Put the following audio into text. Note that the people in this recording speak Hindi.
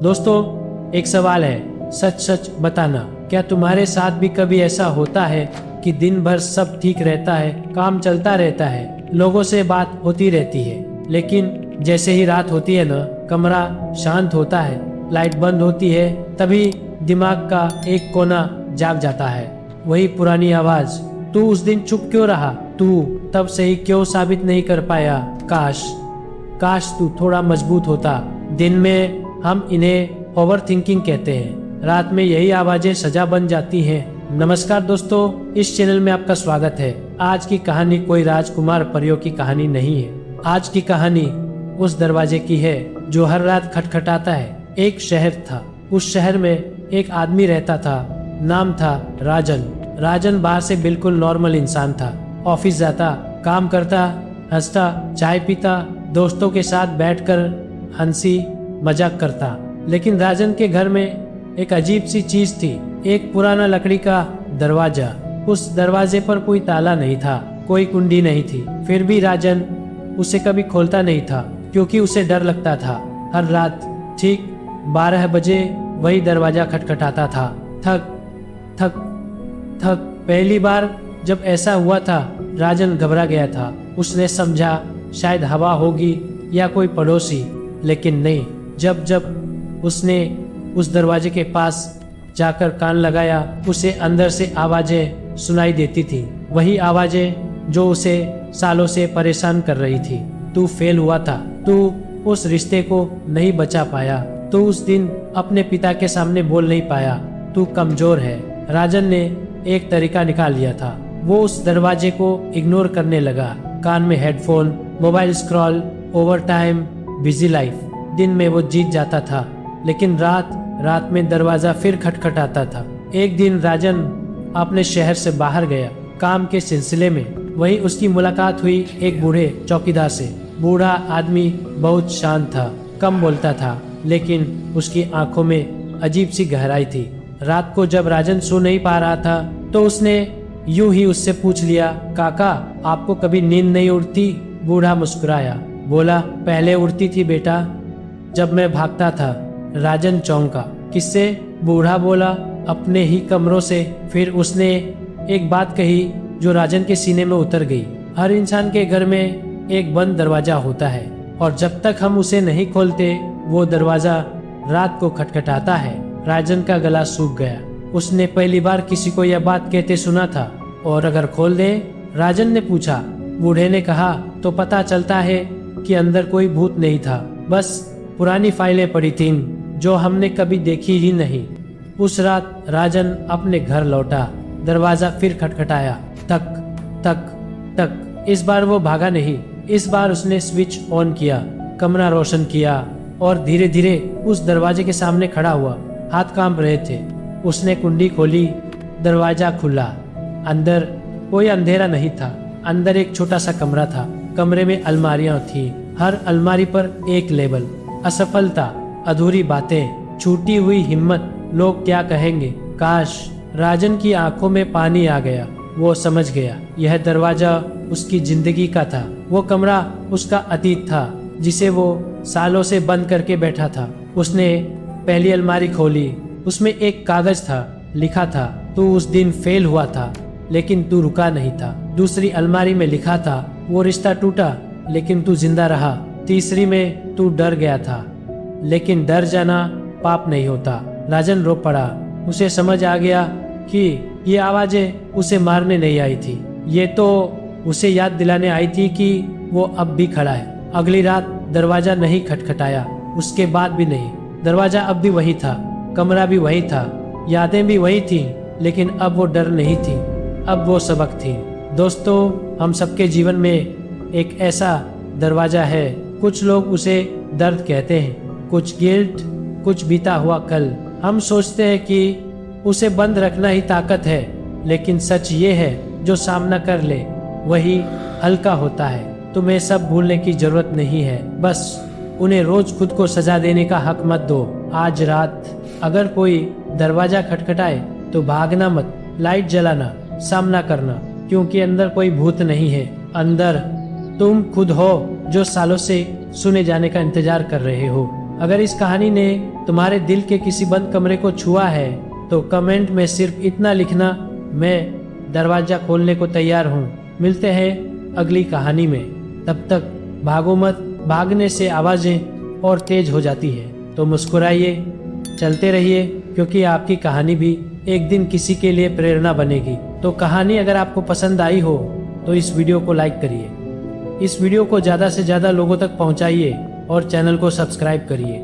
दोस्तों, एक सवाल है, सच सच बताना, क्या तुम्हारे साथ भी कभी ऐसा होता है कि दिन भर सब ठीक रहता है, काम चलता रहता है, लोगों से बात होती रहती है, लेकिन जैसे ही रात होती है ना, कमरा शांत होता है, लाइट बंद होती है, तभी दिमाग का एक कोना जाग जाता है। वही पुरानी आवाज, तू उस दिन चुप क्यों रहा, तू तब से ही क्यों साबित नहीं कर पाया, काश तू थोड़ा मजबूत होता। दिन में हम इन्हें ओवर थिंकिंग कहते हैं, रात में यही आवाजें सजा बन जाती हैं। नमस्कार दोस्तों, इस चैनल में आपका स्वागत है। आज की कहानी कोई राजकुमार परियों की कहानी नहीं है। आज की कहानी उस दरवाजे की है जो हर रात खटखटाता है। एक शहर था, उस शहर में एक आदमी रहता था, नाम था राजन। राजन बाहर से बिल्कुल नॉर्मल इंसान था। ऑफिस जाता, काम करता, हंसता, चाय पीता, दोस्तों के साथ बैठकर हंसी मजाक करता। लेकिन राजन के घर में एक अजीब सी चीज थी, एक पुराना लकड़ी का दरवाजा। उस दरवाजे पर कोई ताला नहीं था, कोई कुंडी नहीं थी। फिर भी राजन उसे कभी खोलता नहीं था, क्योंकि उसे डर लगता था। हर रात ठीक 12 बजे वही दरवाजा खटखटाता था। थक थक थक। पहली बार जब ऐसा हुआ था, राजन घबरा गया था। उसने समझा शायद हवा होगी या कोई पड़ोसी, लेकिन नहीं। जब जब उसने उस दरवाजे के पास जाकर कान लगाया, उसे अंदर से आवाजें सुनाई देती थी। वही आवाजें जो उसे सालों से परेशान कर रही थी। तू फेल हुआ था, तू उस रिश्ते को नहीं बचा पाया, तू उस दिन अपने पिता के सामने बोल नहीं पाया, तू कमजोर है। राजन ने एक तरीका निकाल लिया था। वो उस दरवाजे को इग्नोर करने लगा। कान में headphone, mobile scroll, over time, busy life. दिन में वो जीत जाता था, लेकिन रात में दरवाजा फिर खटखटाता था। एक दिन राजन अपने शहर से बाहर गया, काम के सिलसिले में। वहीं उसकी मुलाकात हुई एक बूढ़े चौकीदार से। बूढ़ा आदमी बहुत शांत था, कम बोलता था, लेकिन उसकी आंखों में अजीब सी गहराई थी। रात को जब राजन सो नहीं पा रहा था, तो उसने यूं ही उससे पूछ लिया, काका, आपको कभी नींद नहीं उड़ती? बूढ़ा मुस्कुराया, बोला, पहले उड़ती थी बेटा, जब मैं भागता था। राजन चौंका। किससे? बूढ़ा बोला, अपने ही कमरों से। फिर उसने एक बात कही जो राजन के सीने में उतर गई। हर इंसान के घर में एक बंद दरवाजा होता है, और जब तक हम उसे नहीं खोलते, वो दरवाजा रात को खटखटाता है। राजन का गला सूख गया। उसने पहली बार किसी को यह बात कहते सुना था। और अगर खोल दे? राजन ने पूछा। बूढ़े ने कहा, तो पता चलता है कि अंदर कोई भूत नहीं था, बस पुरानी फाइलें पड़ी थीं जो हमने कभी देखी ही नहीं। उस रात राजन अपने घर लौटा। दरवाजा फिर खटखटाया, तक तक तक। इस बार वो भागा नहीं। इस बार उसने स्विच ऑन किया, कमरा रोशन किया और धीरे धीरे उस दरवाजे के सामने खड़ा हुआ। हाथ कांप रहे थे। उसने कुंडी खोली, दरवाजा खुला। अंदर कोई अंधेरा नहीं था। अंदर एक छोटा सा कमरा था। कमरे में अलमारियां थी, हर अलमारी पर एक लेबल, असफलता, अधूरी बातें, छूटी हुई हिम्मत, लोग क्या कहेंगे। काश। राजन की आंखों में पानी आ गया। वो समझ गया, यह दरवाजा उसकी जिंदगी का था। वो कमरा उसका अतीत था, जिसे वो सालों से बंद करके बैठा था। उसने पहली अलमारी खोली। उसमें एक कागज था, लिखा था, तू उस दिन फेल हुआ था, लेकिन तू रुका नहीं था। दूसरी अलमारी में लिखा था, वो रिश्ता टूटा, लेकिन तू जिंदा रहा। तीसरी में, तू डर गया था, लेकिन डर जाना पाप नहीं होता। राजन रो पड़ा। उसे समझ आ गया कि ये आवाजें उसे मारने नहीं आई थी, ये तो उसे याद दिलाने आई थी कि वो अब भी खड़ा है। अगली रात दरवाजा नहीं खटखटाया, उसके बाद भी नहीं। दरवाजा अब भी वही था, कमरा भी वही था, यादें भी वही थी, लेकिन अब वो डर नहीं थी, अब वो सबक थी। दोस्तों, हम सबके जीवन में एक ऐसा दरवाजा है। कुछ लोग उसे दर्द कहते हैं, कुछ गिल्ट, कुछ बीता हुआ कल। हम सोचते हैं कि उसे बंद रखना ही ताकत है, लेकिन सच ये है, जो सामना कर ले वही हल्का होता है। तुम्हें सब भूलने की जरूरत नहीं है, बस उन्हें रोज खुद को सजा देने का हक मत दो। आज रात अगर कोई दरवाजा खटखटाए तो भागना मत, लाइट जलाना, सामना करना, क्योंकि अंदर कोई भूत नहीं है। अंदर तुम खुद हो, जो सालों से सुने जाने का इंतजार कर रहे हो। अगर इस कहानी ने तुम्हारे दिल के किसी बंद कमरे को छुआ है तो कमेंट में सिर्फ इतना लिखना, मैं दरवाजा खोलने को तैयार हूँ। मिलते हैं अगली कहानी में। तब तक भागो मत, भागने से आवाज़ें और तेज हो जाती है। तो मुस्कुराइए, चलते रहिए, क्योंकि आपकी कहानी भी एक दिन किसी के लिए प्रेरणा बनेगी। तो कहानी अगर आपको पसंद आई हो तो इस वीडियो को लाइक करिए, इस वीडियो को ज़्यादा से ज़्यादा लोगों तक पहुँचाइए और चैनल को सब्सक्राइब करिए।